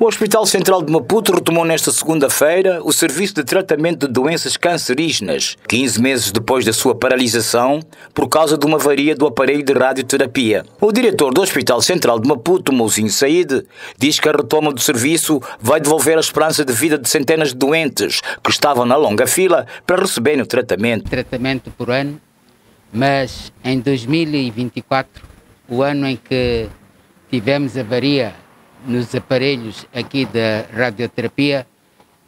Hospital Central de Maputo retomou nesta segunda-feira o serviço de tratamento de doenças cancerígenas, 15 meses depois da sua paralisação por causa de uma avaria do aparelho de radioterapia. O diretor do Hospital Central de Maputo, Mouzinho Said, diz que a retoma do serviço vai devolver a esperança de vida de centenas de doentes que estavam na longa fila para receberem o tratamento. Tratamento por ano, mas em 2024, o ano em que tivemos avaria nos aparelhos aqui da radioterapia,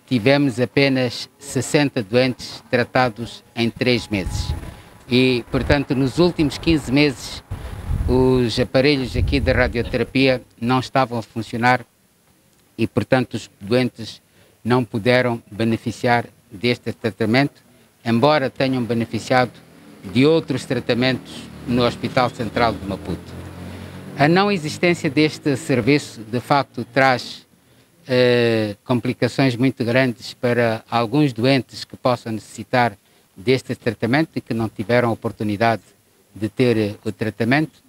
tivemos apenas 60 doentes tratados em 3 meses. E, portanto, nos últimos 15 meses, os aparelhos aqui da radioterapia não estavam a funcionar e, portanto, os doentes não puderam beneficiar deste tratamento, embora tenham beneficiado de outros tratamentos no Hospital Central de Maputo. A não existência deste serviço, de facto, traz complicações muito grandes para alguns doentes que possam necessitar deste tratamento e que não tiveram a oportunidade de ter o tratamento,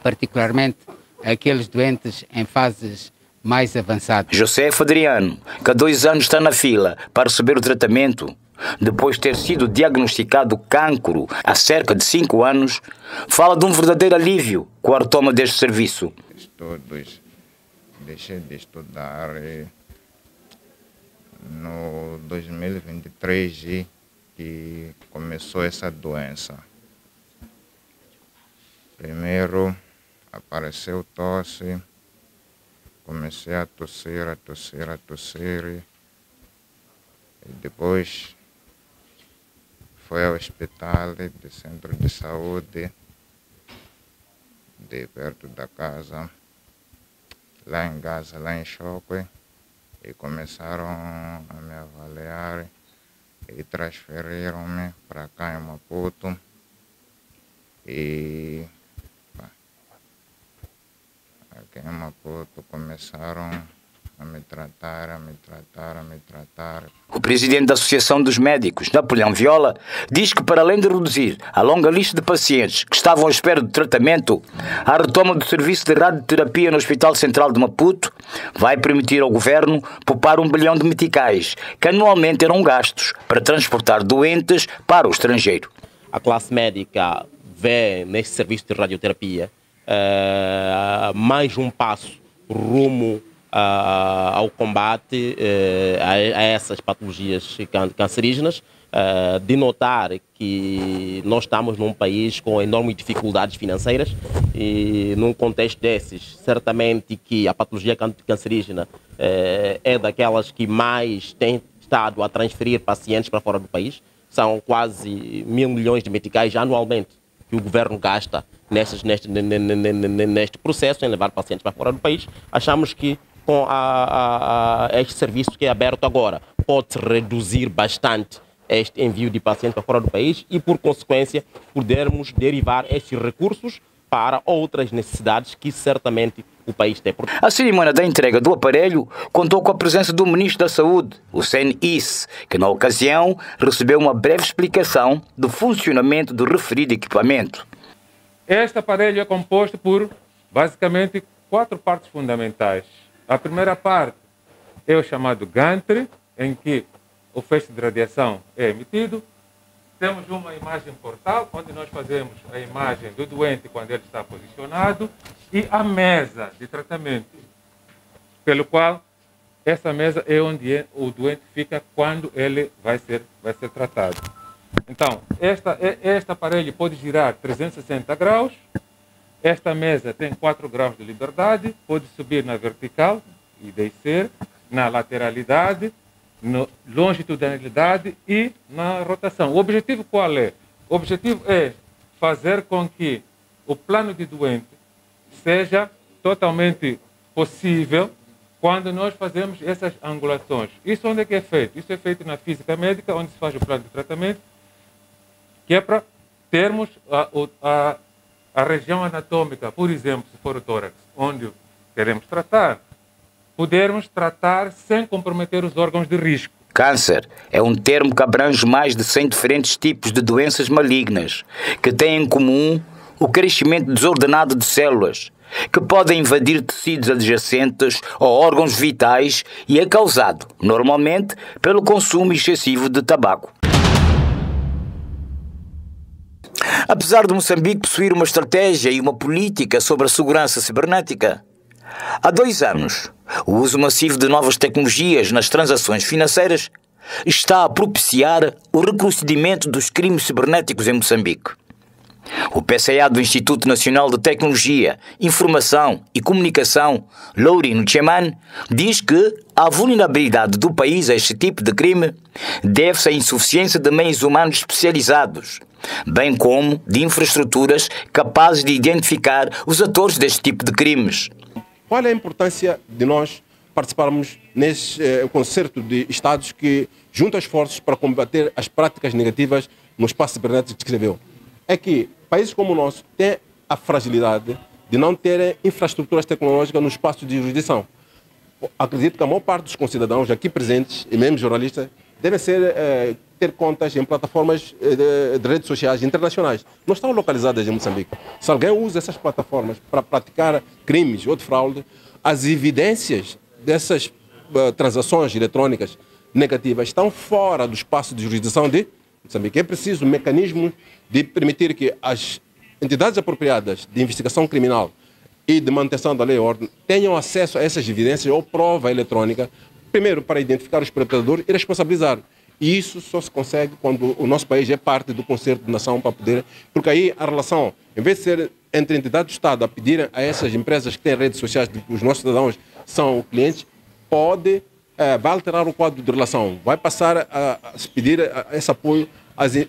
particularmente aqueles doentes em fases mais avançadas. José Adriano, que há 2 anos está na fila para receber o tratamento, depois de ter sido diagnosticado cancro há cerca de 5 anos, fala de um verdadeiro alívio com a retoma deste serviço. Deixei de estudar no 2023 que começou essa doença. Primeiro apareceu tosse, comecei a tossir, e depois foi ao hospital de centro de saúde de perto da casa, lá em Gaza, lá em Choque, e começaram a me avaliar e transferiram-me para cá em Maputo. E aqui em Maputo começaram a me tratar. O presidente da Associação dos Médicos, Napoleão Viola, diz que para além de reduzir a longa lista de pacientes que estavam à espera de tratamento, a retoma do serviço de radioterapia no Hospital Central de Maputo vai permitir ao governo poupar 1 bilhão de meticais, que anualmente eram gastos para transportar doentes para o estrangeiro. A classe médica vê neste serviço de radioterapia mais um passo rumo ao combate a essas patologias cancerígenas, de notar que nós estamos num país com enormes dificuldades financeiras e num contexto desses, certamente que a patologia cancerígena é daquelas que mais tem estado a transferir pacientes para fora do país. São quase 1.000 milhões de meticais anualmente que o governo gasta neste processo em levar pacientes para fora do país. Achamos que com este serviço que é aberto agora, pode-se reduzir bastante este envio de pacientes para fora do país e, por consequência, podermos derivar estes recursos para outras necessidades que certamente o país tem. A cerimônia da entrega do aparelho contou com a presença do Ministro da Saúde, Hussein Isse, que na ocasião recebeu uma breve explicação do funcionamento do referido equipamento. Este aparelho é composto por, basicamente, 4 partes fundamentais. A primeira parte é o chamado gantry, em que o feixe de radiação é emitido. Temos uma imagem portal, onde nós fazemos a imagem do doente quando ele está posicionado, e a mesa de tratamento, pelo qual essa mesa é onde o doente fica quando ele vai ser tratado. Então, este aparelho pode girar 360 graus. Esta mesa tem 4 graus de liberdade, pode subir na vertical e descer, na lateralidade, na longitudinalidade e na rotação. O objetivo qual é? O objetivo é fazer com que o plano de doente seja totalmente possível quando nós fazemos essas angulações. Isso onde é que é feito? Isso é feito na física médica, onde se faz o plano de tratamento, que é para termos a região anatômica, por exemplo, se for o tórax, onde queremos tratar, podermos tratar sem comprometer os órgãos de risco. Câncer é um termo que abrange mais de 100 diferentes tipos de doenças malignas, que têm em comum o crescimento desordenado de células, que podem invadir tecidos adjacentes ou órgãos vitais e é causado, normalmente, pelo consumo excessivo de tabaco. Apesar de Moçambique possuir uma estratégia e uma política sobre a segurança cibernética, há 2 anos, o uso massivo de novas tecnologias nas transações financeiras está a propiciar o recrudescimento dos crimes cibernéticos em Moçambique. O PCA do Instituto Nacional de Tecnologia, Informação e Comunicação, Lourin Cheman, diz que a vulnerabilidade do país a este tipo de crime deve-se à insuficiência de meios humanos especializados, bem como de infraestruturas capazes de identificar os atores deste tipo de crimes. Qual é a importância de nós participarmos nesse concerto de Estados que juntam esforços para combater as práticas negativas no espaço cibernético que descreveu? É que países como o nosso têm a fragilidade de não terem infraestruturas tecnológicas no espaço de jurisdição. Acredito que a maior parte dos concidadãos aqui presentes, e mesmo jornalistas, devem ter contas em plataformas de redes sociais internacionais. Não estão localizadas em Moçambique. Se alguém usa essas plataformas para praticar crimes ou de fraude, as evidências dessas transações eletrônicas negativas estão fora do espaço de jurisdição de Moçambique. É preciso um mecanismo de permitir que as entidades apropriadas de investigação criminal e de manutenção da lei e ordem tenham acesso a essas evidências ou prova eletrônica, primeiro para identificar os perpetradores e responsabilizar. E isso só se consegue quando o nosso país é parte do concerto de nação para poder, porque aí a relação, em vez de ser entre entidades do Estado a pedir a essas empresas que têm redes sociais de que os nossos cidadãos são clientes, vai alterar o quadro de relação, vai passar a se pedir esse apoio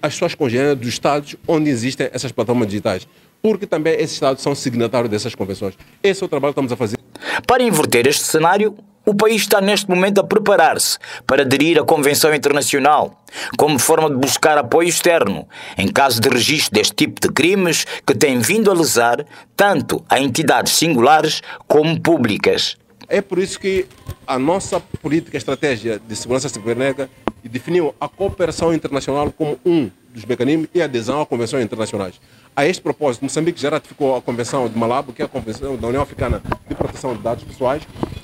às suas congêneres dos Estados onde existem essas plataformas digitais, porque também esses Estados são signatários dessas convenções. Esse é o trabalho que estamos a fazer. Para inverter este cenário, o país está neste momento a preparar-se para aderir à Convenção Internacional, como forma de buscar apoio externo, em caso de registro deste tipo de crimes que têm vindo a lesar tanto a entidades singulares como públicas. É por isso que a nossa política estratégia de segurança cibernética definiu a cooperação internacional como um dos mecanismos e a adesão a convenções internacionais. A este propósito, Moçambique já ratificou a Convenção de Malabo, que é a Convenção da União Africana de Proteção de Dados Pessoais.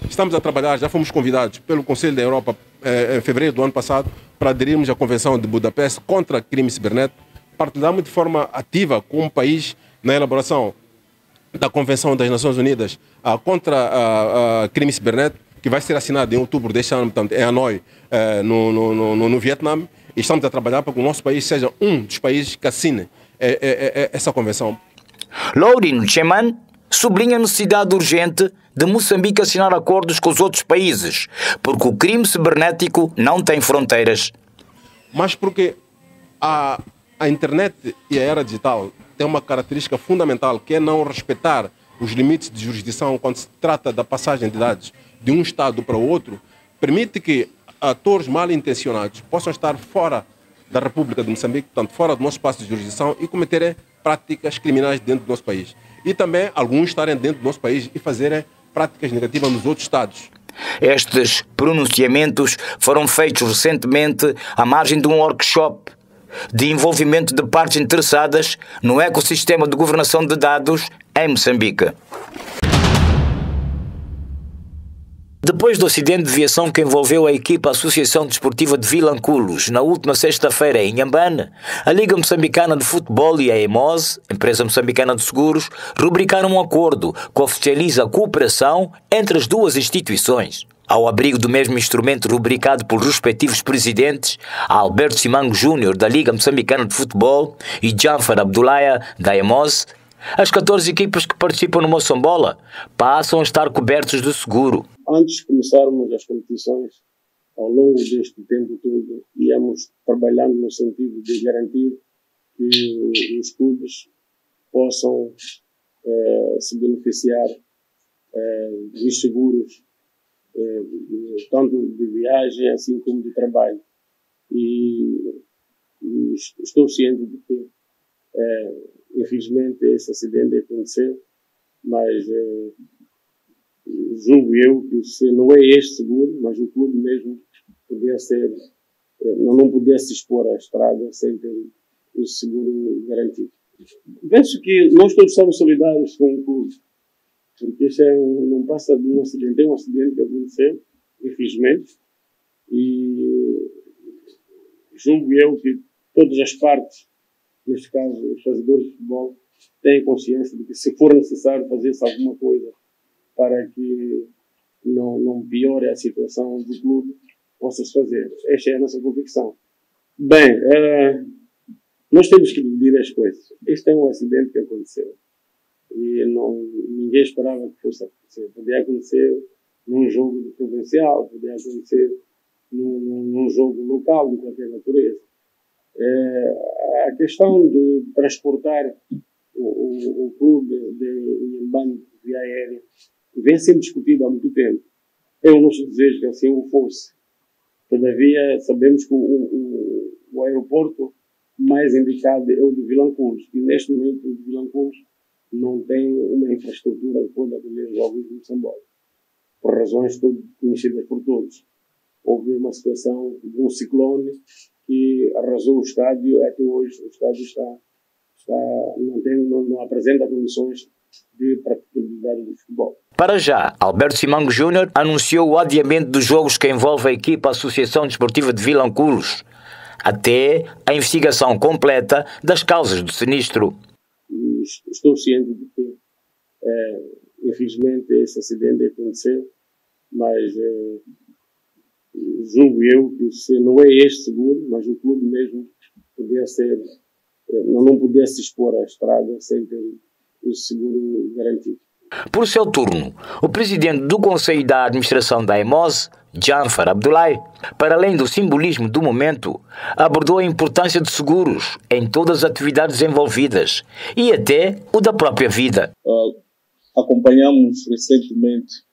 Estamos a trabalhar, já fomos convidados pelo Conselho da Europa em fevereiro do ano passado para aderirmos à Convenção de Budapeste contra crime cibernético. Partilhamos de forma ativa com o país na elaboração da Convenção das Nações Unidas contra crime cibernético, que vai ser assinada em outubro deste ano, portanto, em Hanoi, no Vietnã. E estamos a trabalhar para que o nosso país seja um dos países que assine essa convenção. Lourin Cheman sublinha a necessidade urgente de Moçambique assinar acordos com os outros países, porque o crime cibernético não tem fronteiras. Mas porque a internet e a era digital têm uma característica fundamental, que é não respeitar os limites de jurisdição quando se trata da passagem de dados de um Estado para o outro, permite que atores mal intencionados possam estar fora da República de Moçambique, portanto, fora do nosso espaço de jurisdição e cometerem práticas criminais dentro do nosso país. E também alguns estarem dentro do nosso país e fazerem práticas negativas nos outros Estados. Estes pronunciamentos foram feitos recentemente à margem de um workshop de envolvimento de partes interessadas no ecossistema de governação de dados em Moçambique. Depois do acidente de viação que envolveu a equipa Associação Desportiva de Vilanculos na última sexta-feira em Inhambane, a Liga Moçambicana de Futebol e a EMOS, Empresa Moçambicana de Seguros, rubricaram um acordo que oficializa a cooperação entre as duas instituições. Ao abrigo do mesmo instrumento rubricado pelos respectivos presidentes, Alberto Simango Júnior, da Liga Moçambicana de Futebol, e Janfar Abdulaya, da EMOS, as 14 equipas que participam no Moçambola passam a estar cobertos de seguro. Antes de começarmos as competições, ao longo deste tempo todo, íamos trabalhando no sentido de garantir que os clubes possam se beneficiar dos seguros, tanto de viagem assim como de trabalho. E estou ciente de que, infelizmente, esse acidente aconteceu, mas julgo eu que se não é este seguro, mas o clube mesmo podia ser, não podia se expor à estrada sem ter o seguro garantido. Penso que nós todos somos solidários com o clube porque isso não passa de um acidente. É um acidente que aconteceu, infelizmente, e julgo eu que todas as partes, neste caso os fazedores de futebol, têm consciência de que, se for necessário fazer-se alguma coisa para que não piore a situação do clube, possa-se fazer. Esta é a nossa convicção. Bem, nós temos que dividir as coisas. Este é um acidente que aconteceu e ninguém esperava que fosse acontecer. Podia acontecer num jogo provincial, podia acontecer num jogo local de qualquer natureza. A questão de transportar o clube de Inhambane via aérea vem sendo discutida há muito tempo. É o nosso desejo que assim o fosse. Todavia, sabemos que o aeroporto mais indicado é o de Vilanculos, e neste momento o de Vilanculos não tem uma infraestrutura que pode acolher os jogos de Moçambique, por razões conhecidas por todos. Houve uma situação de um ciclone que arrasou o estádio, e até hoje o estádio não apresenta condições de praticabilidade do futebol. Para já, Alberto Simango Júnior anunciou o adiamento dos jogos que envolve a equipa Associação Desportiva de Vilanculos, até a investigação completa das causas do sinistro. Estou ciente de que, infelizmente, esse acidente aconteceu, mas julgo eu que, se não é este seguro, mas o clube mesmo podia ser, não podia se expor à estrada sem ter o seguro garantido. Por seu turno, o presidente do Conselho da Administração da EMOS, Janfar Abdullahi, para além do simbolismo do momento, abordou a importância de seguros em todas as atividades envolvidas e até o da própria vida. Acompanhamos recentemente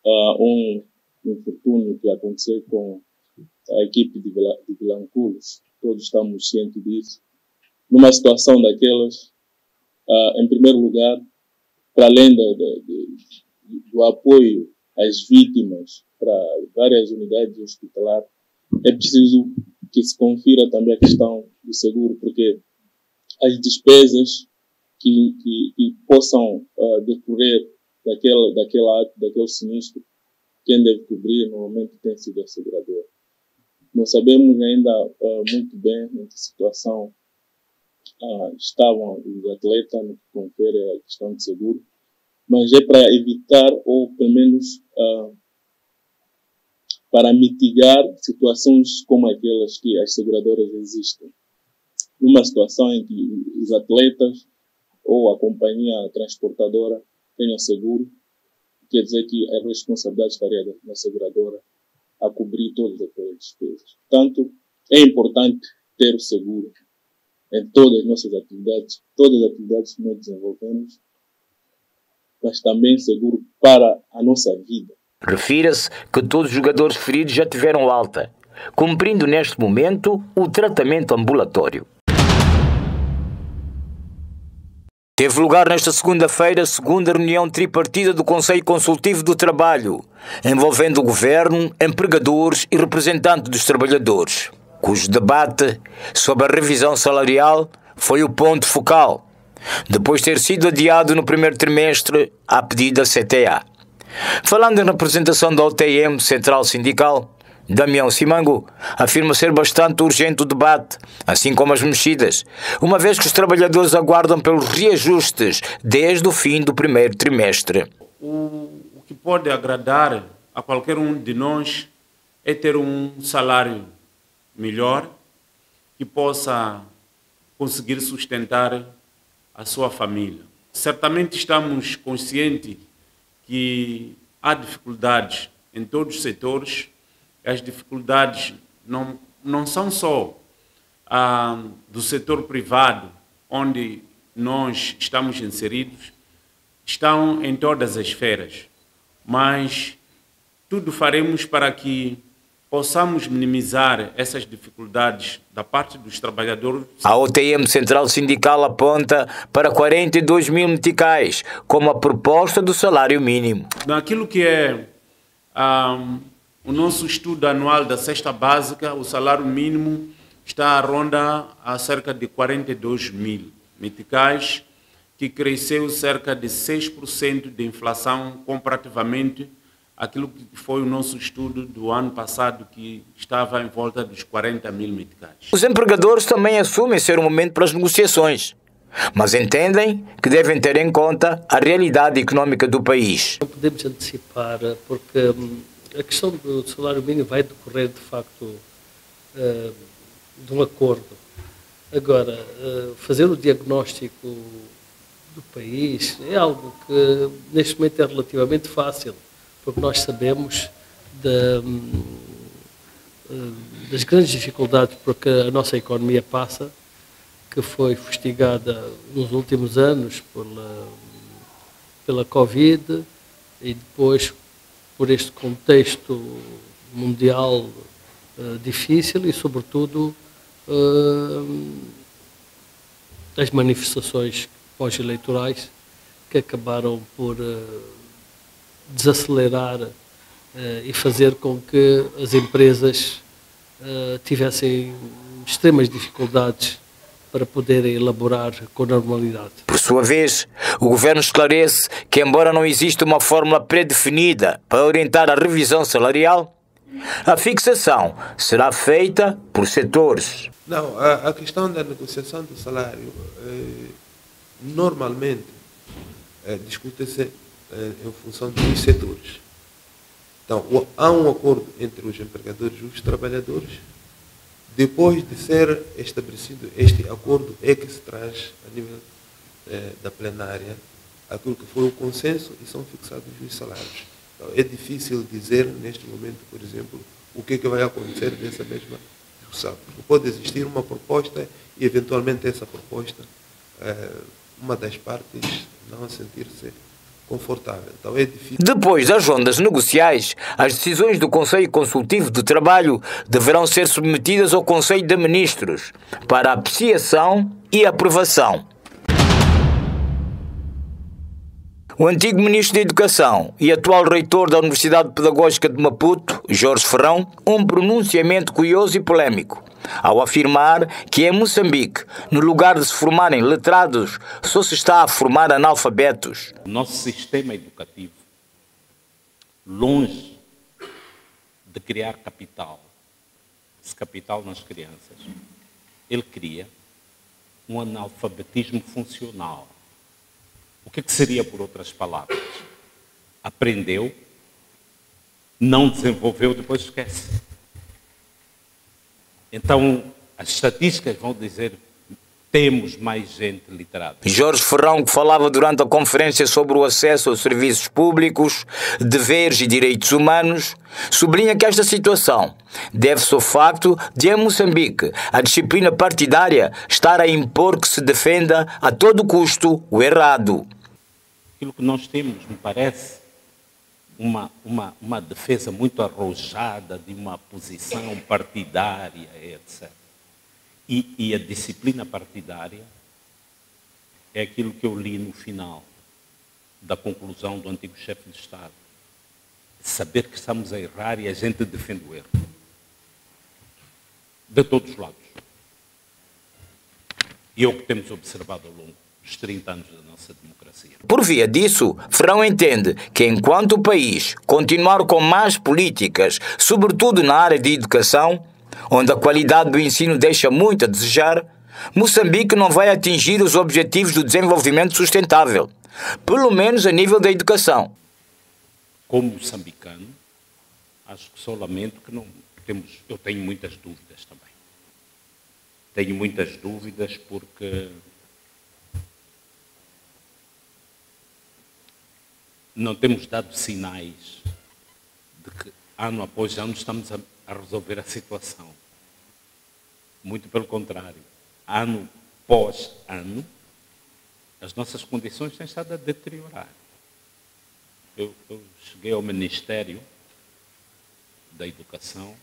um infortúnio que aconteceu com a equipe de Vilanculos. Todos estamos cientes disso. Numa situação daquelas, em primeiro lugar, para além do apoio às vítimas para várias unidades hospitalares, é preciso que se confira também a questão do seguro, porque as despesas que possam decorrer daquele sinistro, quem deve cobrir normalmente tem sido a seguradora. Não sabemos ainda muito bem em que situação estavam os atletas no que confere a questão de seguro, mas é para evitar, ou pelo menos para mitigar situações como aquelas que as seguradoras existem. Numa situação em que os atletas ou a companhia transportadora tenham seguro, quer dizer que a responsabilidade estaria da seguradora a cobrir todas aquelas despesas. Portanto, é importante ter o seguro em todas as nossas atividades, todas as atividades que nós desenvolvemos, mas também seguro para a nossa vida. Refira-se que todos os jogadores feridos já tiveram alta, cumprindo neste momento o tratamento ambulatório. Teve lugar nesta segunda-feira a segunda reunião tripartida do Conselho Consultivo do Trabalho, envolvendo o Governo, empregadores e representantes dos trabalhadores, cujo debate sobre a revisão salarial foi o ponto focal, depois de ter sido adiado no primeiro trimestre a pedido da CTA. Falando em representação da OTM Central Sindical, Damião Simango afirma ser bastante urgente o debate, assim como as mexidas, uma vez que os trabalhadores aguardam pelos reajustes desde o fim do primeiro trimestre. O que pode agradar a qualquer um de nós é ter um salário melhor, que possa conseguir sustentar a sua família. Certamente estamos conscientes que há dificuldades em todos os setores. As dificuldades não são só do setor privado, onde nós estamos inseridos, estão em todas as esferas, mas tudo faremos para que possamos minimizar essas dificuldades da parte dos trabalhadores. A OTM Central Sindical aponta para 42 mil meticais como a proposta do salário mínimo. Naquilo que é o nosso estudo anual da cesta básica, o salário mínimo está a ronda a cerca de 42 mil meticais, que cresceu cerca de 6% de inflação comparativamente àquilo que foi o nosso estudo do ano passado, que estava em volta dos 40 mil meticais. Os empregadores também assumem ser um momento para as negociações, mas entendem que devem ter em conta a realidade económica do país. Não podemos antecipar, porque a questão do salário mínimo vai decorrer, de facto, de um acordo. Agora, fazer o diagnóstico do país é algo que, neste momento, é relativamente fácil, porque nós sabemos das grandes dificuldades porque a nossa economia passa, que foi fustigada nos últimos anos pela Covid e depois por este contexto mundial difícil e, sobretudo, as manifestações pós-eleitorais que acabaram por desacelerar e fazer com que as empresas tivessem extremas dificuldades para poderem elaborar com normalidade. Por sua vez, o governo esclarece que, embora não exista uma fórmula pré-definida para orientar a revisão salarial, a fixação será feita por setores. Não, a questão da negociação do salário normalmente discute-se em função dos setores. Então, há um acordo entre os empregadores e os trabalhadores. Depois de ser estabelecido este acordo, é que se traz, a nível da plenária, aquilo que foi o consenso e são fixados os salários. Então, é difícil dizer, neste momento, por exemplo, o que vai acontecer dessa mesma discussão. Porque pode existir uma proposta e, eventualmente, essa proposta, uma das partes não sentir-se confortável. Então é difícil. Depois das rondas negociais, as decisões do Conselho Consultivo de Trabalho deverão ser submetidas ao Conselho de Ministros para apreciação e aprovação. O antigo Ministro da Educação e atual Reitor da Universidade Pedagógica de Maputo, Jorge Ferrão, um pronunciamento curioso e polémico, ao afirmar que em Moçambique, no lugar de se formarem letrados, só se está a formar analfabetos. O nosso sistema educativo, longe de criar capital, esse capital nas crianças, ele cria um analfabetismo funcional. O que seria, por outras palavras? Aprendeu, não desenvolveu, depois esquece. Então, as estatísticas vão dizer temos mais gente literada. Jorge Ferrão, que falava durante a conferência sobre o acesso aos serviços públicos, deveres e direitos humanos, sublinha que esta situação deve-se ao facto de, em Moçambique, a disciplina partidária estar a impor que se defenda a todo custo o errado. Aquilo que nós temos, me parece, uma defesa muito arrojada de uma posição partidária, etc. E a disciplina partidária é aquilo que eu li no final da conclusão do antigo chefe de Estado. Saber que estamos a errar e a gente defende o erro. De todos os lados. E é o que temos observado ao longo dos 30 anos da nossa democracia. Por via disso, Ferrão entende que enquanto o país continuar com más políticas, sobretudo na área de educação, onde a qualidade do ensino deixa muito a desejar, Moçambique não vai atingir os objetivos do desenvolvimento sustentável, pelo menos a nível da educação. Como moçambicano, acho que só lamento que não temos... Eu tenho muitas dúvidas também. Tenho muitas dúvidas porque não temos dado sinais de que ano após ano estamos a resolver a situação. Muito pelo contrário. Ano após ano, as nossas condições têm estado a deteriorar. Eu cheguei ao Ministério da Educação,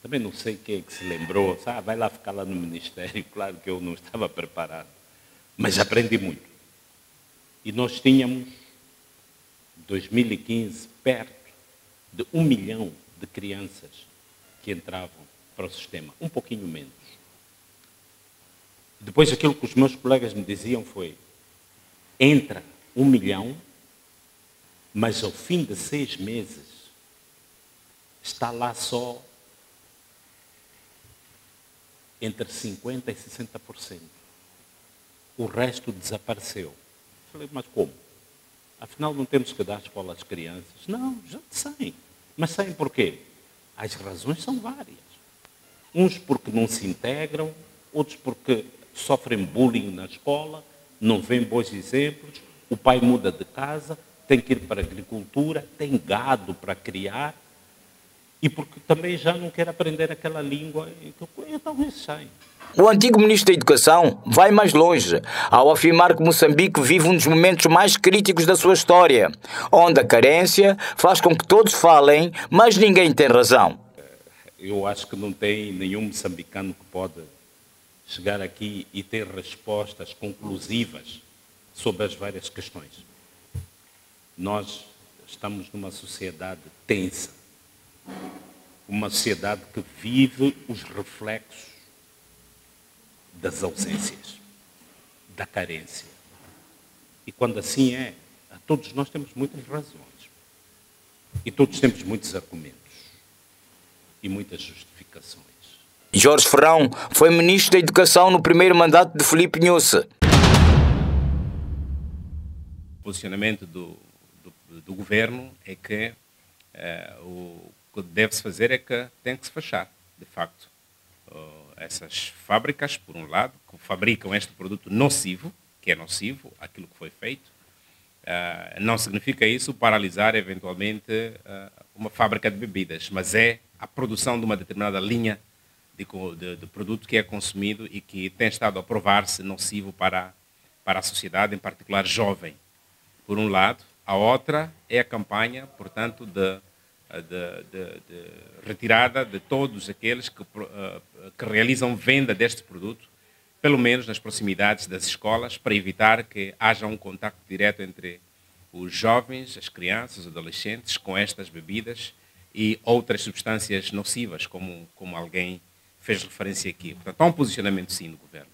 também não sei quem é que se lembrou, vai lá ficar lá no Ministério, claro que eu não estava preparado, mas aprendi muito. E nós tínhamos, em 2015, perto de 1 milhão de crianças que entravam para o sistema, um pouquinho menos. Depois aquilo que os meus colegas me diziam foi, entra 1 milhão, mas ao fim de 6 meses está lá só entre 50% e 60%. O resto desapareceu. Falei, mas como? Afinal, não temos que dar escola às crianças? Não, já saem. Mas saem por quê? As razões são várias. Uns porque não se integram, outros porque sofrem bullying na escola, não veem bons exemplos, o pai muda de casa, tem que ir para a agricultura, tem gado para criar, e porque também já não quer aprender aquela língua, então eles saem. O antigo ministro da Educação vai mais longe ao afirmar que Moçambique vive um dos momentos mais críticos da sua história, onde a carência faz com que todos falem, mas ninguém tem razão. Eu acho que não tem nenhum moçambicano que pode chegar aqui e ter respostas conclusivas sobre as várias questões. Nós estamos numa sociedade tensa, uma sociedade que vive os reflexos das ausências, da carência. E quando assim é, todos nós temos muitas razões. E todos temos muitos argumentos e muitas justificações. Jorge Ferrão foi ministro da Educação no primeiro mandato de Filipe Nyusi. O posicionamento do governo é que o que deve-se fazer é que tem que se fechar, de facto. Essas fábricas, por um lado, que fabricam este produto nocivo, que é nocivo, aquilo que foi feito, não significa isso paralisar, eventualmente, uma fábrica de bebidas, mas é a produção de uma determinada linha de produto que é consumido e que tem estado a provar-se nocivo para a sociedade, em particular jovem. Por um lado. A outra é a campanha, portanto, de retirada de todos aqueles que realizam venda deste produto, pelo menos nas proximidades das escolas, para evitar que haja um contacto direto entre os jovens, as crianças, os adolescentes, com estas bebidas e outras substâncias nocivas, como alguém fez referência aqui. Portanto, há um posicionamento, sim, do governo.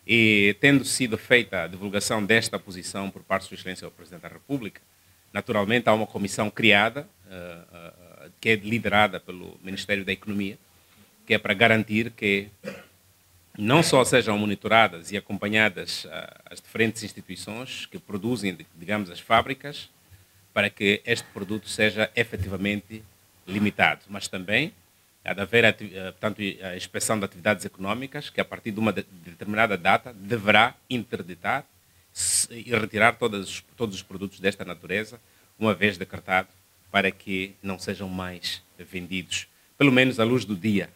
E, tendo sido feita a divulgação desta posição por parte de Sua Excelência, o Presidente da República, naturalmente há uma comissão criada, que é liderada pelo Ministério da Economia, que é para garantir que não só sejam monitoradas e acompanhadas as diferentes instituições que produzem, digamos, as fábricas, para que este produto seja efetivamente limitado, mas também há de haver, portanto, a inspeção de atividades económicas, que a partir de uma determinada data deverá interditar e retirar todos os produtos desta natureza, uma vez decretado, para que não sejam mais vendidos, pelo menos à luz do dia.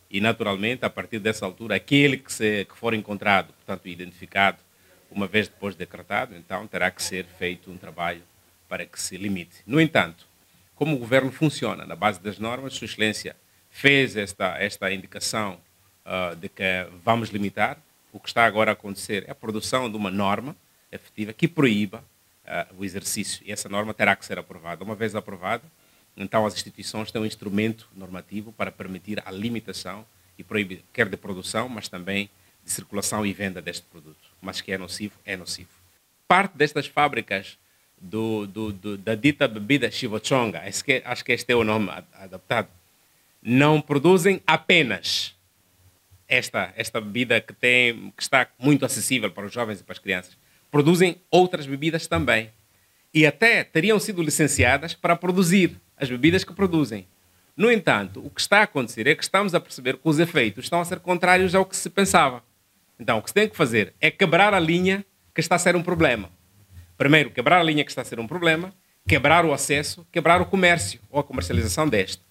E, naturalmente, a partir dessa altura, aquele que for encontrado, portanto, identificado, uma vez depois decretado, então terá que ser feito um trabalho para que se limite. No entanto, como o governo funciona na base das normas, Sua Excelência fez esta indicação de que vamos limitar. O que está agora a acontecer é a produção de uma norma efetiva que proíba o exercício. E essa norma terá que ser aprovada. Uma vez aprovada, então as instituições têm um instrumento normativo para permitir a limitação e proibir, quer de produção, mas também de circulação e venda deste produto. Mas que é nocivo, é nocivo. Parte destas fábricas da dita bebida Chivochonga, acho que este é o nome adaptado, não produzem apenas esta bebida que está muito acessível para os jovens e para as crianças. Produzem outras bebidas também. E até teriam sido licenciadas para produzir as bebidas que produzem. No entanto, o que está a acontecer é que estamos a perceber que os efeitos estão a ser contrários ao que se pensava. Então, o que se tem que fazer é quebrar a linha que está a ser um problema. Primeiro, quebrar a linha que está a ser um problema, quebrar o acesso, quebrar o comércio ou a comercialização deste.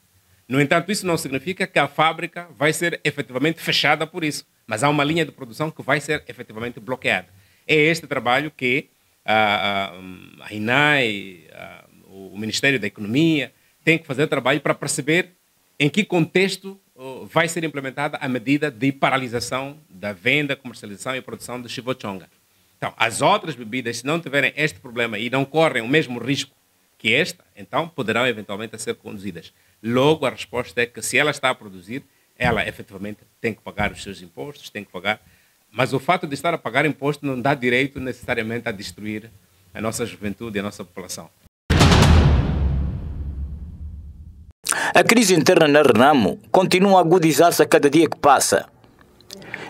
No entanto, isso não significa que a fábrica vai ser efetivamente fechada por isso, mas há uma linha de produção que vai ser efetivamente bloqueada. É este trabalho que a INAI, o Ministério da Economia, tem que fazer trabalho para perceber em que contexto vai ser implementada a medida de paralisação da venda, comercialização e produção de Chivochonga. Então, as outras bebidas, se não tiverem este problema e não correm o mesmo risco que esta, então poderão eventualmente ser conduzidas. Logo, a resposta é que se ela está a produzir, ela efetivamente tem que pagar os seus impostos, tem que pagar Mas o fato de estar a pagar imposto não dá direito necessariamente a destruir a nossa juventude e a nossa população. A crise interna na Renamo continua a agudizar-se a cada dia que passa.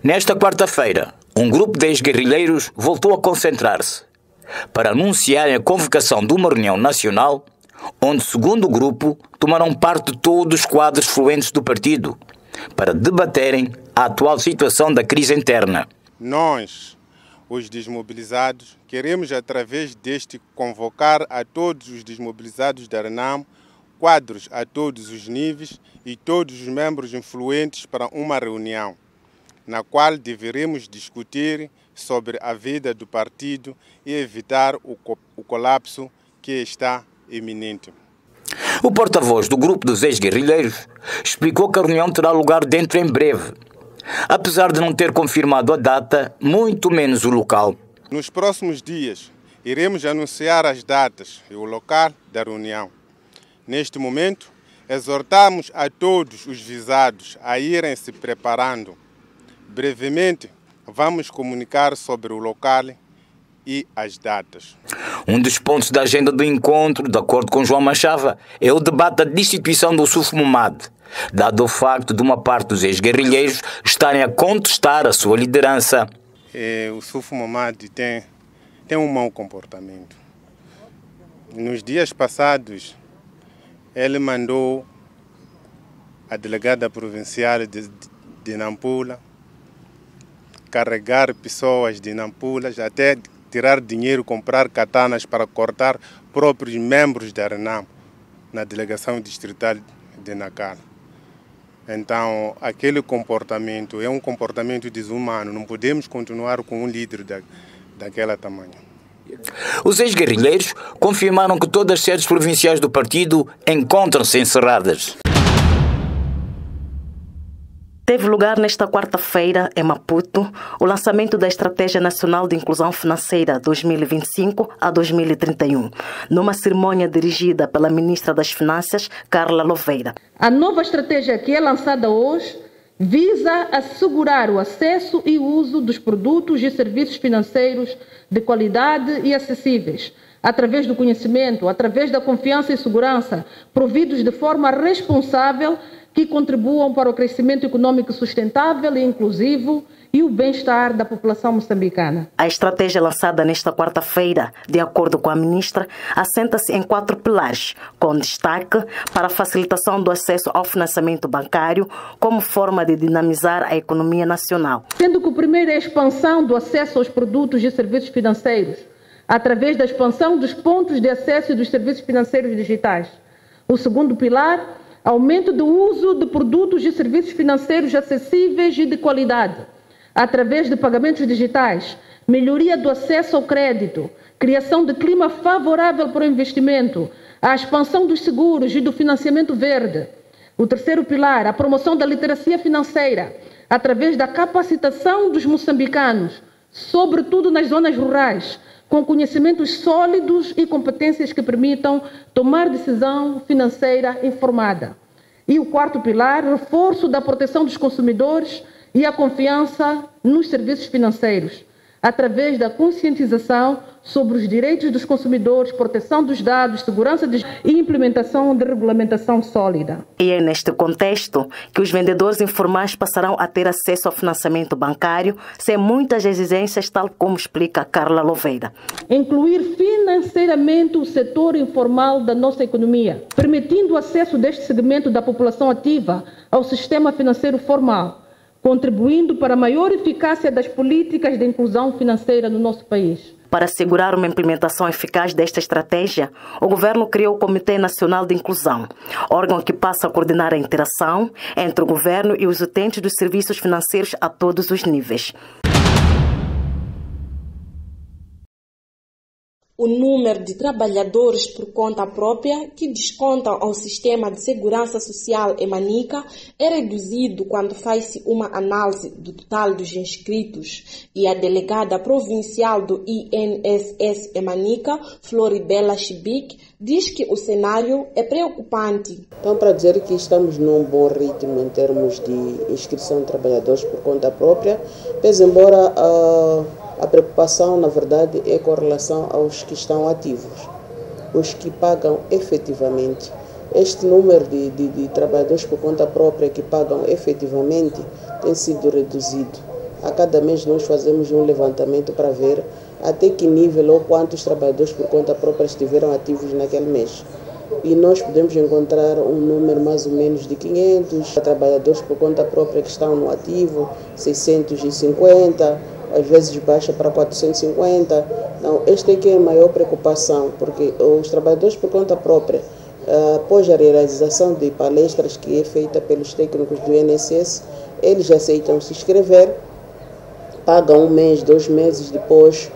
Nesta quarta-feira, um grupo de ex-guerrilheiros voltou a concentrar-se para anunciarem a convocação de uma reunião nacional onde, segundo o grupo, tomarão parte todos os quadros fluentes do partido para debaterem a atual situação da crise interna. Nós, os desmobilizados, queremos, através deste, convocar a todos os desmobilizados da Renamo, quadros a todos os níveis e todos os membros influentes para uma reunião, na qual deveremos discutir sobre a vida do partido e evitar o colapso que está iminente. O porta-voz do grupo dos ex-guerrilheiros explicou que a reunião terá lugar dentro em breve, apesar de não ter confirmado a data, muito menos o local. Nos próximos dias, iremos anunciar as datas e o local da reunião. Neste momento, exortamos a todos os visados a irem se preparando. Brevemente, vamos comunicar sobre o local e as datas. Um dos pontos da agenda do encontro, de acordo com João Machava, é o debate da destituição do Suf Momad, dado o facto de uma parte dos ex-guerrilheiros estarem a contestar a sua liderança. O Suf Momad tem um mau comportamento. Nos dias passados, ele mandou a delegada provincial de Nampula carregar pessoas de Nampula, até tirar dinheiro, comprar katanas para cortar próprios membros da Renamo na delegação distrital de Nacala. Então, aquele comportamento é um comportamento desumano. Não podemos continuar com um líder daquela tamanho. Os ex-guerrilheiros confirmaram que todas as sedes provinciais do partido encontram-se encerradas. Teve lugar nesta quarta-feira, em Maputo, o lançamento da Estratégia Nacional de Inclusão Financeira 2025 a 2031, numa cerimônia dirigida pela Ministra das Finanças, Carla Louveira. A nova estratégia que é lançada hoje visa assegurar o acesso e uso dos produtos e serviços financeiros de qualidade e acessíveis, através do conhecimento, através da confiança e segurança, providos de forma responsável, que contribuam para o crescimento econômico sustentável e inclusivo e o bem-estar da população moçambicana. A estratégia lançada nesta quarta-feira, de acordo com a ministra, assenta-se em 4 pilares, com destaque para a facilitação do acesso ao financiamento bancário como forma de dinamizar a economia nacional. Sendo que o primeiro é a expansão do acesso aos produtos e serviços financeiros, através da expansão dos pontos de acesso e dos serviços financeiros digitais. O segundo pilar, aumento do uso de produtos e serviços financeiros acessíveis e de qualidade, através de pagamentos digitais, melhoria do acesso ao crédito, criação de clima favorável para o investimento, a expansão dos seguros e do financiamento verde. O terceiro pilar, a promoção da literacia financeira, através da capacitação dos moçambicanos, sobretudo nas zonas rurais, com conhecimentos sólidos e competências que permitam tomar decisão financeira informada. E o quarto pilar, reforço da proteção dos consumidores e a confiança nos serviços financeiros, através da conscientização sobre os direitos dos consumidores, proteção dos dados, segurança e implementação de regulamentação sólida. E é neste contexto que os vendedores informais passarão a ter acesso ao financiamento bancário sem muitas exigências, tal como explica Carla Louveira. Incluir financeiramente o setor informal da nossa economia, permitindo o acesso deste segmento da população ativa ao sistema financeiro formal, contribuindo para a maior eficácia das políticas de inclusão financeira no nosso país. Para assegurar uma implementação eficaz desta estratégia, o governo criou o Comitê Nacional de Inclusão, órgão que passa a coordenar a interação entre o governo e os utentes dos serviços financeiros a todos os níveis. O número de trabalhadores por conta própria que descontam ao Sistema de Segurança Social em Manica é reduzido quando faz-se uma análise do total dos inscritos, e a delegada provincial do INSS em Manica, Floribela Chibic, diz que o cenário é preocupante. Então, para dizer que estamos num bom ritmo em termos de inscrição de trabalhadores por conta própria, pese embora a preocupação, na verdade, é com relação aos que estão ativos, os que pagam efetivamente. Este número de trabalhadores por conta própria que pagam efetivamente tem sido reduzido. A cada mês nós fazemos um levantamento para ver até que nível ou quantos trabalhadores por conta própria estiveram ativos naquele mês. E nós podemos encontrar um número mais ou menos de 500 trabalhadores por conta própria que estão no ativo, 650, às vezes baixa para 450. Então, esta é que é a maior preocupação, porque os trabalhadores por conta própria, após a realização de palestras que é feita pelos técnicos do INSS, eles aceitam se inscrever, pagam 1 mês, 2 meses depois,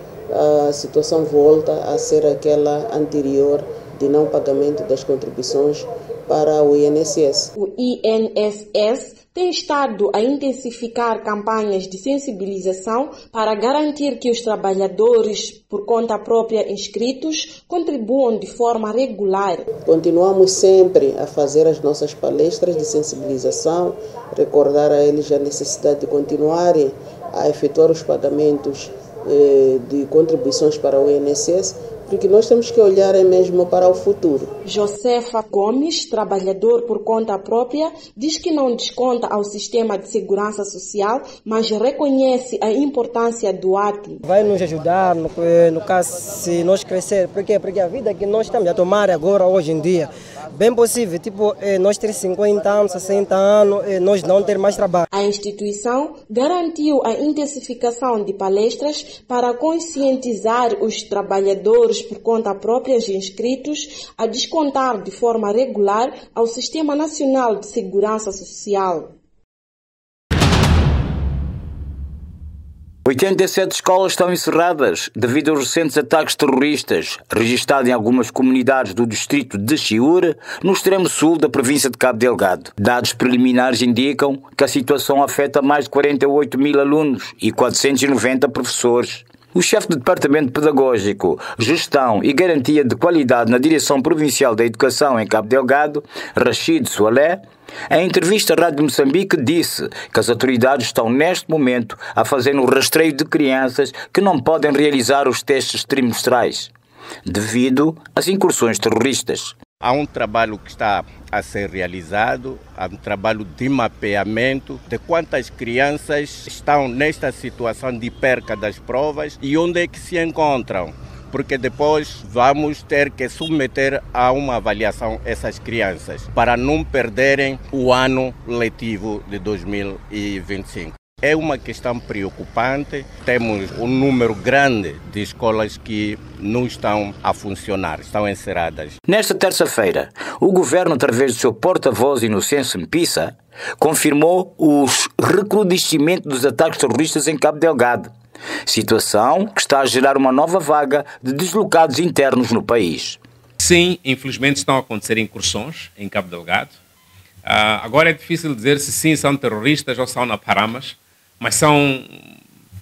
a situação volta a ser aquela anterior de não pagamento das contribuições para o INSS. O INSS tem estado a intensificar campanhas de sensibilização para garantir que os trabalhadores por conta própria inscritos contribuam de forma regular. Continuamos sempre a fazer as nossas palestras de sensibilização, recordar a eles a necessidade de continuarem a efetuar os pagamentos de contribuições para o INSS, porque nós temos que olhar mesmo para o futuro. Josefa Gomes, trabalhador por conta própria, diz que não desconta ao Sistema de Segurança Social, mas reconhece a importância do ato. Vai nos ajudar no caso se nós crescer. Por quê? Porque a vida que nós estamos a tomar agora, hoje em dia, bem possível, nós ter 50 anos, 60 anos, nós não ter mais trabalho. A instituição garantiu a intensificação de palestras para conscientizar os trabalhadores por conta própria inscritos a descontar de forma regular ao Sistema Nacional de Segurança Social. 87 escolas estão encerradas devido aos recentes ataques terroristas registrados em algumas comunidades do distrito de Chiure, no extremo sul da província de Cabo Delgado. Dados preliminares indicam que a situação afeta mais de 48 mil alunos e 490 professores. O chefe do Departamento Pedagógico, Gestão e Garantia de Qualidade na Direção Provincial da Educação em Cabo Delgado, Rachid Soalé, em entrevista à Rádio Moçambique, disse que as autoridades estão neste momento a fazer um rastreio de crianças que não podem realizar os testes trimestrais, devido às incursões terroristas. Há um trabalho que está a ser realizado, há um trabalho de mapeamento de quantas crianças estão nesta situação de perca das provas e onde é que se encontram, porque depois vamos ter que submeter a uma avaliação essas crianças para não perderem o ano letivo de 2025. É uma questão preocupante. Temos um número grande de escolas que não estão a funcionar, estão encerradas. Nesta terça-feira, o governo, através do seu porta-voz Inocêncio Mpissa, confirmou os recrudescimentos dos ataques terroristas em Cabo Delgado, situação que está a gerar uma nova vaga de deslocados internos no país. Sim, infelizmente estão a acontecer incursões em Cabo Delgado. Agora é difícil dizer se sim são terroristas ou são naparamas, mas são,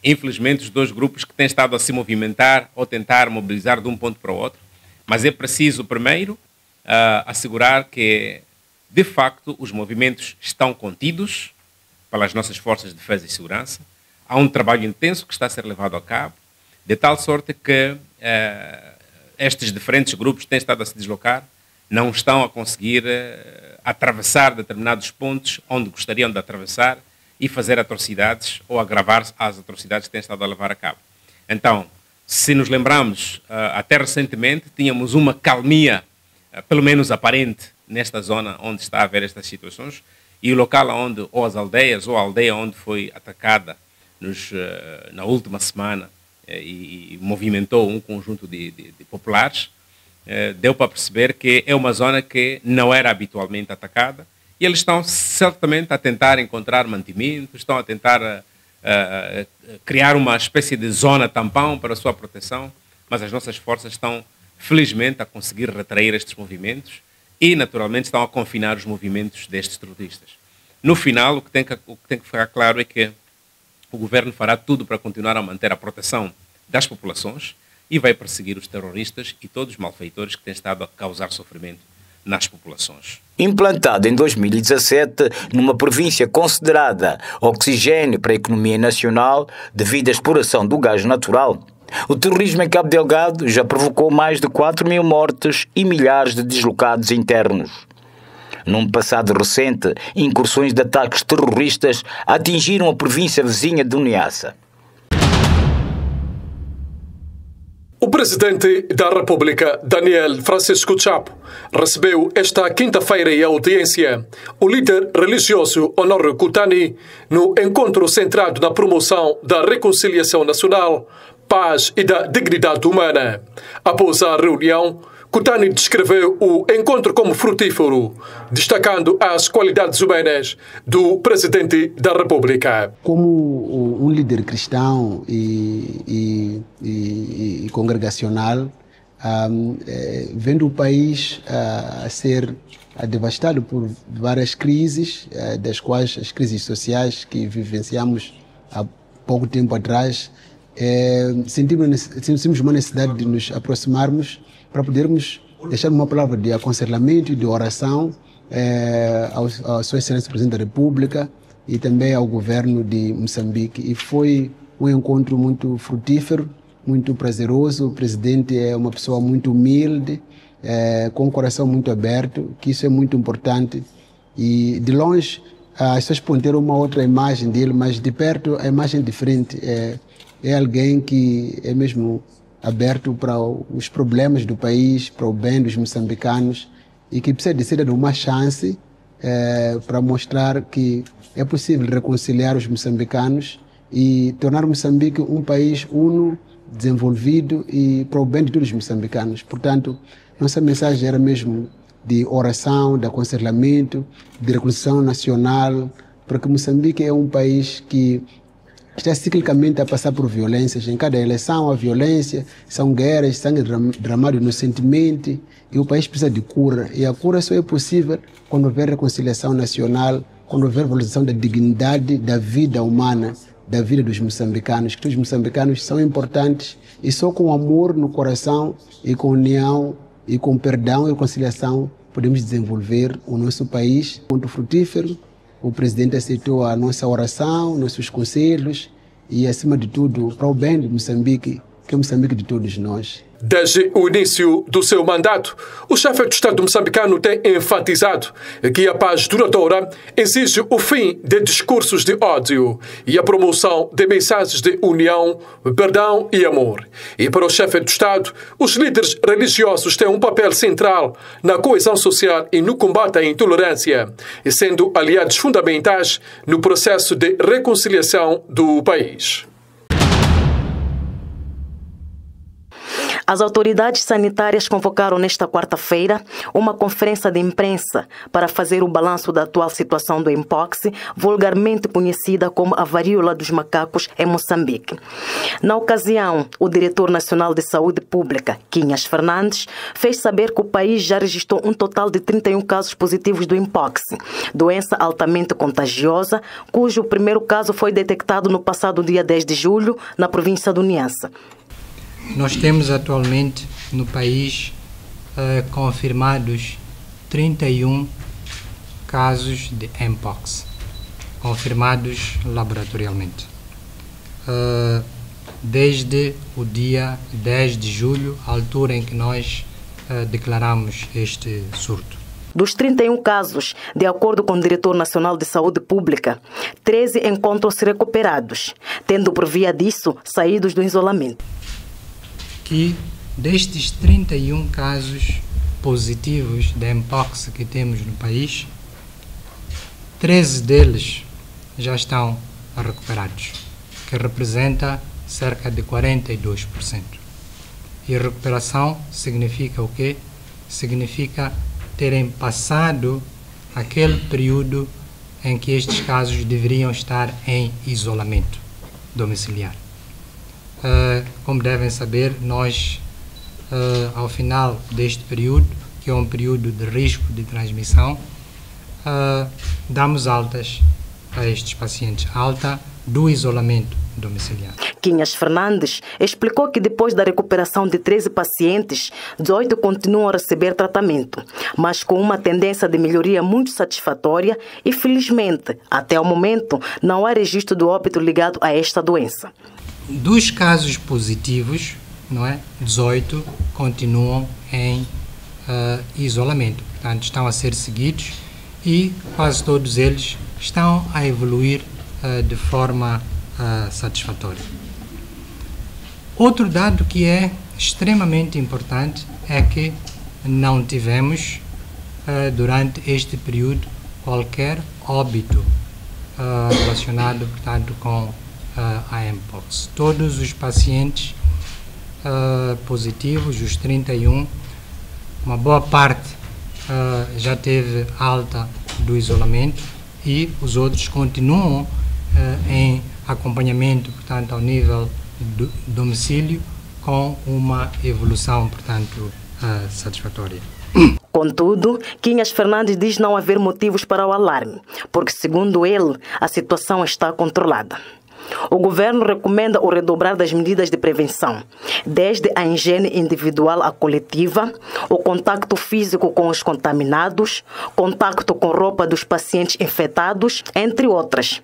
infelizmente, os dois grupos que têm estado a se movimentar ou tentar mobilizar de um ponto para o outro. Mas é preciso, primeiro, assegurar que, de facto, os movimentos estão contidos pelas nossas forças de defesa e segurança. Há um trabalho intenso que está a ser levado a cabo, de tal sorte que estes diferentes grupos que têm estado a se deslocar não estão a conseguir atravessar determinados pontos onde gostariam de atravessar e fazer atrocidades ou agravar as atrocidades que têm estado a levar a cabo. Então, se nos lembramos, até recentemente tínhamos uma calmia, pelo menos aparente, nesta zona onde está a haver estas situações, e o local onde, ou as aldeias, ou a aldeia onde foi atacada na última semana e movimentou um conjunto de populares, deu para perceber que é uma zona que não era habitualmente atacada, e eles estão certamente a tentar encontrar mantimento, estão a tentar criar uma espécie de zona tampão para a sua proteção, mas as nossas forças estão, felizmente, a conseguir retrair estes movimentos e, naturalmente, estão a confinar os movimentos destes terroristas. No final, o que tem que ficar claro é que o governo fará tudo para continuar a manter a proteção das populações e vai perseguir os terroristas e todos os malfeitores que têm estado a causar sofrimento nas populações. Implantado em 2017 numa província considerada oxigênio para a economia nacional devido à exploração do gás natural, o terrorismo em Cabo Delgado já provocou mais de 4.000 mortes e milhares de deslocados internos. Num passado recente, incursões de ataques terroristas atingiram a província vizinha de Niassa. O presidente da República, Daniel Francisco Chapo, recebeu esta quinta-feira em audiência o líder religioso Honório Kutani no encontro centrado na promoção da reconciliação nacional, paz e da dignidade humana. Após a reunião, Kutani descreveu o encontro como frutífero, destacando as qualidades humanas do presidente da República. Como um líder cristão e congregacional, vendo o país a ser devastado por várias crises, das quais as crises sociais que vivenciamos há pouco tempo atrás, sentimos uma necessidade de nos aproximarmos para podermos deixar uma palavra de aconselhamento e de oração à Sua Excelência Presidente da República e também ao governo de Moçambique. E foi um encontro muito frutífero, muito prazeroso. O presidente é uma pessoa muito humilde, com o coração muito aberto, que isso é muito importante. E de longe as pessoas podem ter uma outra imagem dele, mas de perto a imagem é diferente. É alguém que é mesmo aberto para os problemas do país, para o bem dos moçambicanos e que precisa de ser uma chance para mostrar que é possível reconciliar os moçambicanos e tornar Moçambique um país uno, desenvolvido e para o bem de todos os moçambicanos. Portanto, nossa mensagem era mesmo de oração, de aconselhamento, de reconciliação nacional, porque Moçambique é um país que está ciclicamente a passar por violências. Em cada eleição há violência, são guerras, sangue derramado inocentemente e o país precisa de cura. E a cura só é possível quando houver reconciliação nacional, quando houver valorização da dignidade da vida humana, da vida dos moçambicanos, que todos os moçambicanos são importantes e só com amor no coração e com união e com perdão e reconciliação podemos desenvolver o nosso país. Muito frutífero. O presidente aceitou a nossa oração, nossos conselhos e, acima de tudo, para o bem de Moçambique, que é Moçambique de todos nós. Desde o início do seu mandato, o chefe de Estado moçambicano tem enfatizado que a paz duradoura exige o fim de discursos de ódio e a promoção de mensagens de união, perdão e amor. E para o chefe de Estado, os líderes religiosos têm um papel central na coesão social e no combate à intolerância, sendo aliados fundamentais no processo de reconciliação do país. As autoridades sanitárias convocaram nesta quarta-feira uma conferência de imprensa para fazer o balanço da atual situação do Mpox, vulgarmente conhecida como a varíola dos macacos em Moçambique. Na ocasião, o diretor nacional de saúde pública, Quinhas Fernandes, fez saber que o país já registrou um total de 31 casos positivos do Mpox, doença altamente contagiosa, cujo primeiro caso foi detectado no passado dia 10 de julho, na província do Niassa. Nós temos atualmente no país confirmados 31 casos de Mpox, confirmados laboratorialmente. Desde o dia 10 de julho, a altura em que nós declaramos este surto. Dos 31 casos, de acordo com o diretor nacional de saúde pública, 13 encontram-se recuperados, tendo por via disso saídos do isolamento. Que destes 31 casos positivos de Mpox que temos no país, 13 deles já estão recuperados, que representa cerca de 42%. E recuperação significa o quê? Significa terem passado aquele período em que estes casos deveriam estar em isolamento domiciliar. Como devem saber, nós ao final deste período, que é um período de risco de transmissão, damos altas a estes pacientes, alta do isolamento domiciliar. Quinhas Fernandes explicou que depois da recuperação de 13 pacientes, 18 continuam a receber tratamento, mas com uma tendência de melhoria muito satisfatória e, felizmente, até o momento, não há registro de óbito ligado a esta doença. Dos casos positivos, 18 continuam em isolamento, portanto estão a ser seguidos e quase todos eles estão a evoluir de forma satisfatória. Outro dado que é extremamente importante é que não tivemos durante este período qualquer óbito relacionado, portanto, com a Mpox. Todos os pacientes positivos, os 31, uma boa parte já teve alta do isolamento e os outros continuam em acompanhamento, portanto, ao nível do domicílio, com uma evolução, portanto, satisfatória. Contudo, Quinhas Fernandes diz não haver motivos para o alarme, porque, segundo ele, a situação está controlada. O governo recomenda o redobrar das medidas de prevenção, desde a higiene individual à coletiva, o contacto físico com os contaminados, contacto com roupa dos pacientes infectados, entre outras.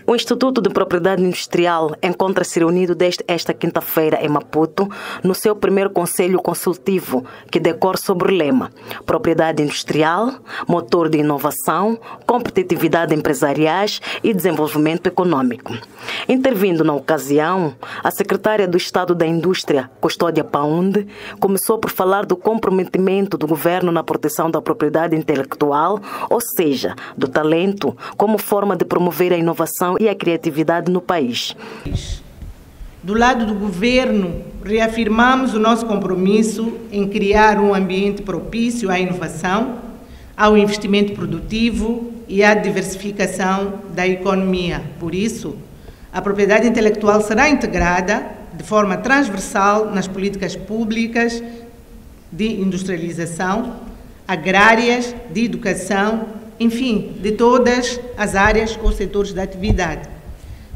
O Instituto de Propriedade Industrial encontra-se reunido desde esta quinta-feira em Maputo, no seu primeiro conselho consultivo, que decorre sobre o lema Propriedade Industrial, Motor de Inovação, Competitividade Empresariais e Desenvolvimento Econômico. Intervindo na ocasião, a secretária do Estado da Indústria, Custódia Paunde, começou por falar do comprometimento do governo na proteção da propriedade intelectual, ou seja, do talento, como forma de promover a inovação e a criatividade no país. Do lado do governo, reafirmamos o nosso compromisso em criar um ambiente propício à inovação, ao investimento produtivo e à diversificação da economia. Por isso, a propriedade intelectual será integrada de forma transversal nas políticas públicas de industrialização, agrárias, de educação, enfim, de todas as áreas ou setores da atividade.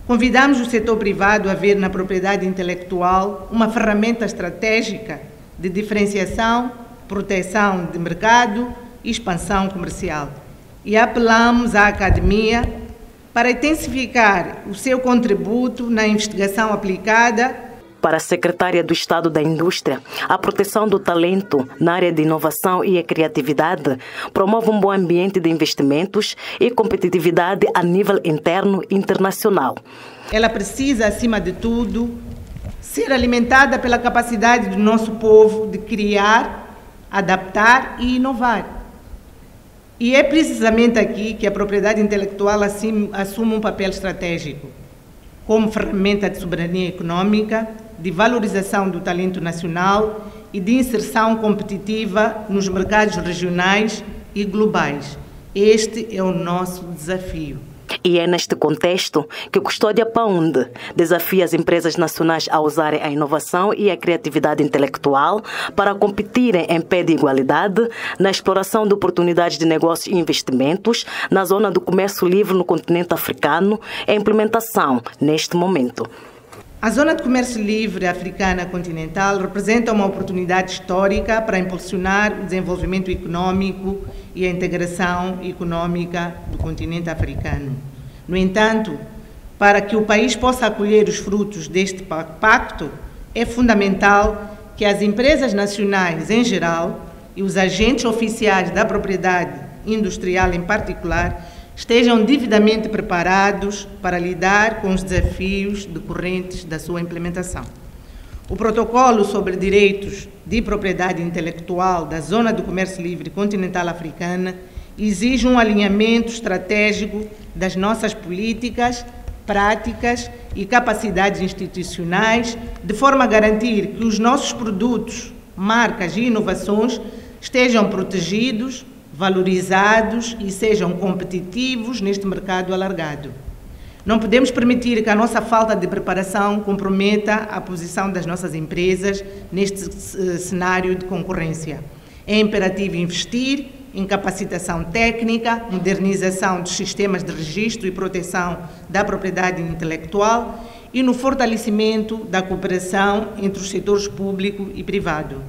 Convidamos o setor privado a ver na propriedade intelectual uma ferramenta estratégica de diferenciação, proteção de mercado e expansão comercial. E apelamos à academia para intensificar o seu contributo na investigação aplicada. Para a secretária do Estado da Indústria, a proteção do talento na área de inovação e a criatividade promove um bom ambiente de investimentos e competitividade a nível interno e internacional. Ela precisa, acima de tudo, ser alimentada pela capacidade do nosso povo de criar, adaptar e inovar. E é precisamente aqui que a propriedade intelectual assume um papel estratégico, como ferramenta de soberania econômica, de valorização do talento nacional e de inserção competitiva nos mercados regionais e globais. Este é o nosso desafio. E é neste contexto que o Custódia Paunde desafia as empresas nacionais a usarem a inovação e a criatividade intelectual para competirem em pé de igualdade na exploração de oportunidades de negócios e investimentos na zona do comércio livre no continente africano, em implementação neste momento. A Zona de Comércio Livre Africana Continental representa uma oportunidade histórica para impulsionar o desenvolvimento econômico e a integração econômica do continente africano. No entanto, para que o país possa acolher os frutos deste pacto, é fundamental que as empresas nacionais em geral e os agentes oficiais da propriedade industrial em particular estejam devidamente preparados para lidar com os desafios decorrentes da sua implementação. O Protocolo sobre Direitos de Propriedade Intelectual da Zona do Comércio Livre Continental Africana exige um alinhamento estratégico das nossas políticas, práticas e capacidades institucionais, de forma a garantir que os nossos produtos, marcas e inovações estejam protegidos, valorizados e sejam competitivos neste mercado alargado. Não podemos permitir que a nossa falta de preparação comprometa a posição das nossas empresas neste cenário de concorrência. É imperativo investir em capacitação técnica, modernização dos sistemas de registro e proteção da propriedade intelectual e no fortalecimento da cooperação entre os setores público e privado.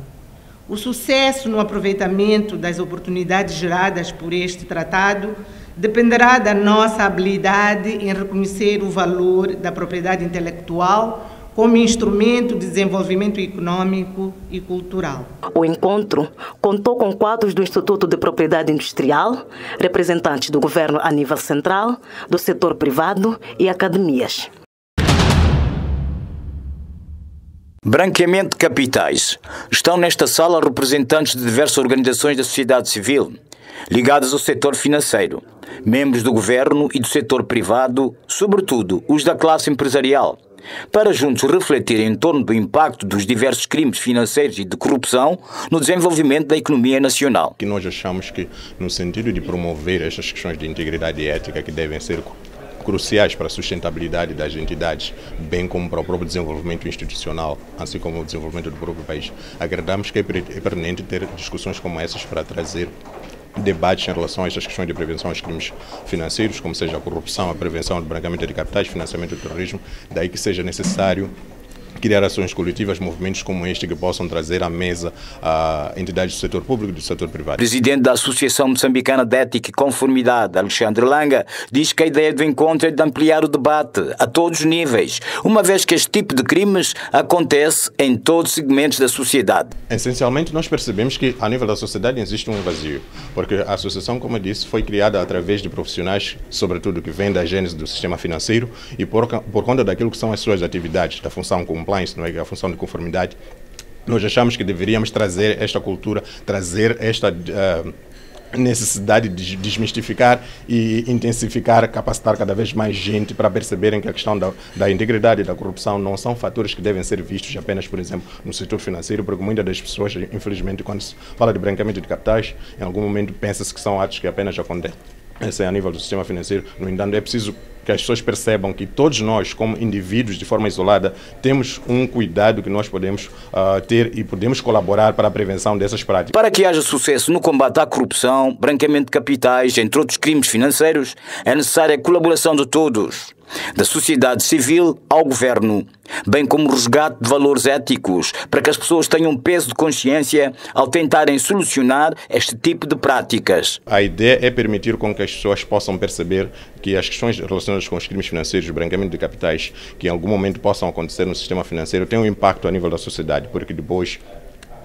O sucesso no aproveitamento das oportunidades geradas por este tratado dependerá da nossa habilidade em reconhecer o valor da propriedade intelectual como instrumento de desenvolvimento econômico e cultural. O encontro contou com quadros do Instituto de Propriedade Industrial, representantes do governo a nível central, do setor privado e academias. Branqueamento de capitais. Estão nesta sala representantes de diversas organizações da sociedade civil, ligadas ao setor financeiro, membros do governo e do setor privado, sobretudo os da classe empresarial, para juntos refletir em torno do impacto dos diversos crimes financeiros e de corrupção no desenvolvimento da economia nacional. Que nós achamos que, no sentido de promover estas questões de integridade e ética que devem ser cruciais para a sustentabilidade das entidades, bem como para o próprio desenvolvimento institucional, assim como o desenvolvimento do próprio país, acreditamos que é pertinente ter discussões como essas para trazer debates em relação a estas questões de prevenção aos crimes financeiros, como seja a corrupção, a prevenção do branqueamento de capitais, financiamento do terrorismo, daí que seja necessário criar ações coletivas, movimentos como este que possam trazer à mesa a entidades do setor público e do setor privado. O presidente da Associação Moçambicana de Ética e Conformidade, Alexandre Langa, diz que a ideia do encontro é de ampliar o debate a todos os níveis, uma vez que este tipo de crimes acontece em todos os segmentos da sociedade. Essencialmente, nós percebemos que, a nível da sociedade, existe um vazio, porque a associação, como eu disse, foi criada através de profissionais, sobretudo que vêm da gênese do sistema financeiro e por conta daquilo que são as suas atividades, da função compliance, não é? A função de conformidade. Nós achamos que deveríamos trazer esta cultura, trazer esta necessidade de desmistificar e intensificar, capacitar cada vez mais gente para perceberem que a questão da integridade e da corrupção não são fatores que devem ser vistos apenas, por exemplo, no setor financeiro, porque muitas das pessoas, infelizmente, quando se fala de branqueamento de capitais, em algum momento pensa-se que são atos que apenas acontecem. Esse é a nível do sistema financeiro. No entanto, é preciso que as pessoas percebam que todos nós, como indivíduos de forma isolada, temos um cuidado que nós podemos ter e podemos colaborar para a prevenção dessas práticas. Para que haja sucesso no combate à corrupção, branqueamento de capitais, entre outros crimes financeiros, é necessária a colaboração de todos, da sociedade civil ao governo, bem como o resgate de valores éticos, para que as pessoas tenham peso de consciência ao tentarem solucionar este tipo de práticas. A ideia é permitir com que as pessoas possam perceber que as questões relacionadas com os crimes financeiros, o branqueamento de capitais, que em algum momento possam acontecer no sistema financeiro, têm um impacto a nível da sociedade, porque depois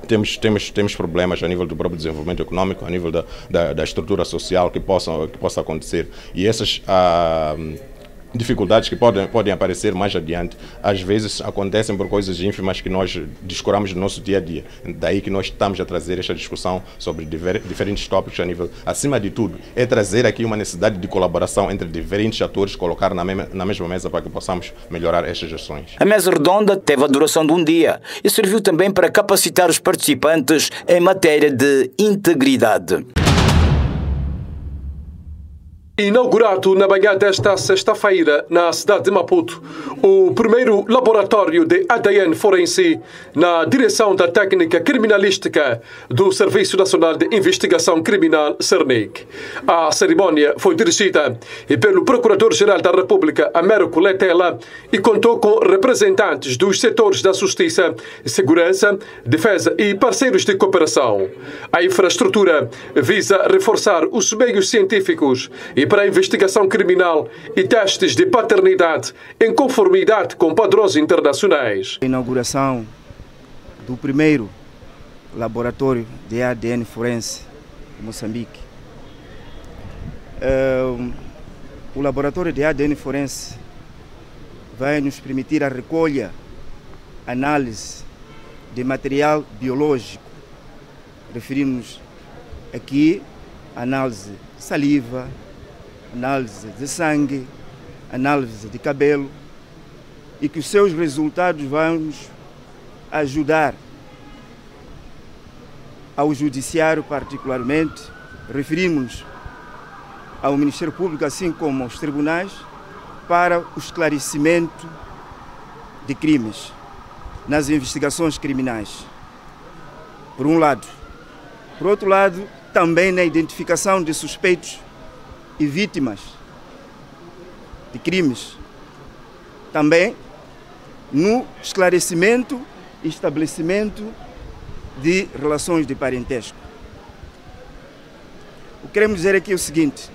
temos problemas a nível do próprio desenvolvimento econômico, a nível da estrutura social que possa acontecer. E essas dificuldades que podem aparecer mais adiante, às vezes acontecem por coisas ínfimas que nós descuramos no nosso dia a dia. Daí que nós estamos a trazer esta discussão sobre diferentes tópicos a nível, acima de tudo, é trazer aqui uma necessidade de colaboração entre diferentes atores, colocar na mesma mesa para que possamos melhorar estas ações. A mesa redonda teve a duração de um dia e serviu também para capacitar os participantes em matéria de integridade. Inaugurado na manhã desta sexta-feira, na cidade de Maputo, o primeiro laboratório de ADN forense na direção da técnica criminalística do Serviço Nacional de Investigação Criminal, SERNIC. A cerimónia foi dirigida pelo Procurador-Geral da República, Américo Letela, e contou com representantes dos setores da Justiça, Segurança, Defesa e parceiros de cooperação. A infraestrutura visa reforçar os meios científicos e para a investigação criminal e testes de paternidade em conformidade com padrões internacionais. A inauguração do primeiro laboratório de ADN forense em Moçambique. O laboratório de ADN forense vai nos permitir a recolha, análise de material biológico. Referimos aqui a análise de saliva, análise de sangue, análise de cabelo, e que os seus resultados vão nos ajudar ao Judiciário particularmente, referimos ao Ministério Público, assim como aos tribunais, para o esclarecimento de crimes nas investigações criminais, por um lado. Por outro lado, também na identificação de suspeitos e vítimas de crimes. Também no esclarecimento e estabelecimento de relações de parentesco. O que queremos dizer aqui é o seguinte,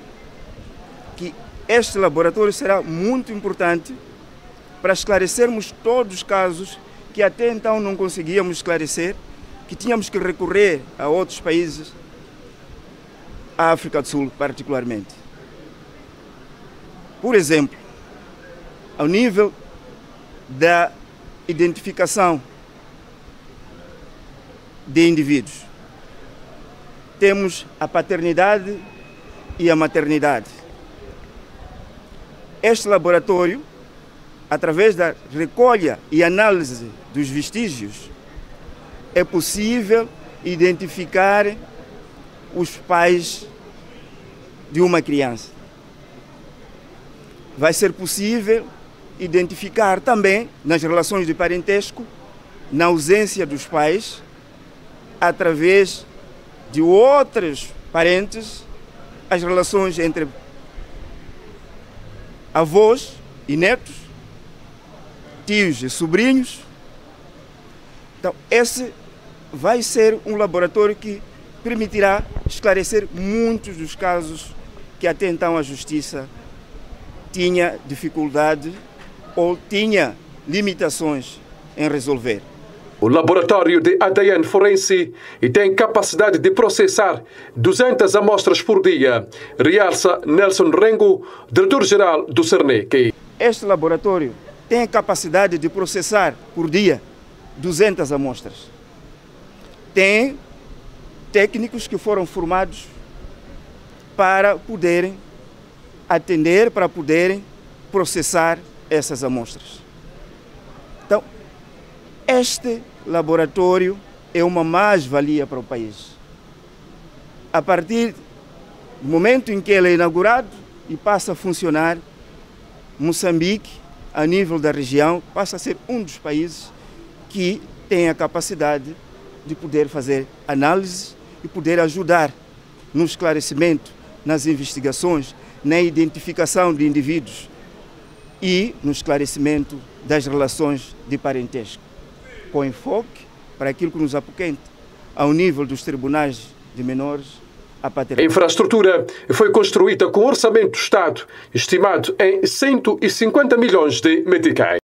que este laboratório será muito importante para esclarecermos todos os casos que até então não conseguíamos esclarecer, que tínhamos que recorrer a outros países, a África do Sul particularmente. Por exemplo, ao nível da identificação de indivíduos, temos a paternidade e a maternidade. Este laboratório, através da recolha e análise dos vestígios, é possível identificar os pais de uma criança. Vai ser possível identificar também, nas relações de parentesco, na ausência dos pais, através de outros parentes, as relações entre avós e netos, tios e sobrinhos. Então, esse vai ser um laboratório que permitirá esclarecer muitos dos casos que até então a Justiça tinha dificuldade ou tinha limitações em resolver. O laboratório de ADN forense tem capacidade de processar 200 amostras por dia, realça Nelson Rengo, diretor-geral do CERNEC. Este laboratório tem a capacidade de processar por dia 200 amostras. Tem técnicos que foram formados para poderem atender, para poderem processar essas amostras. Então, este laboratório é uma mais-valia para o país. A partir do momento em que ele é inaugurado e passa a funcionar, Moçambique, a nível da região, passa a ser um dos países que tem a capacidade de poder fazer análise e poder ajudar no esclarecimento, nas investigações, na identificação de indivíduos e no esclarecimento das relações de parentesco, com enfoque para aquilo que nos apoquenta ao nível dos tribunais de menores, a paternidade. A infraestrutura foi construída com orçamento do Estado estimado em 150 milhões de meticais.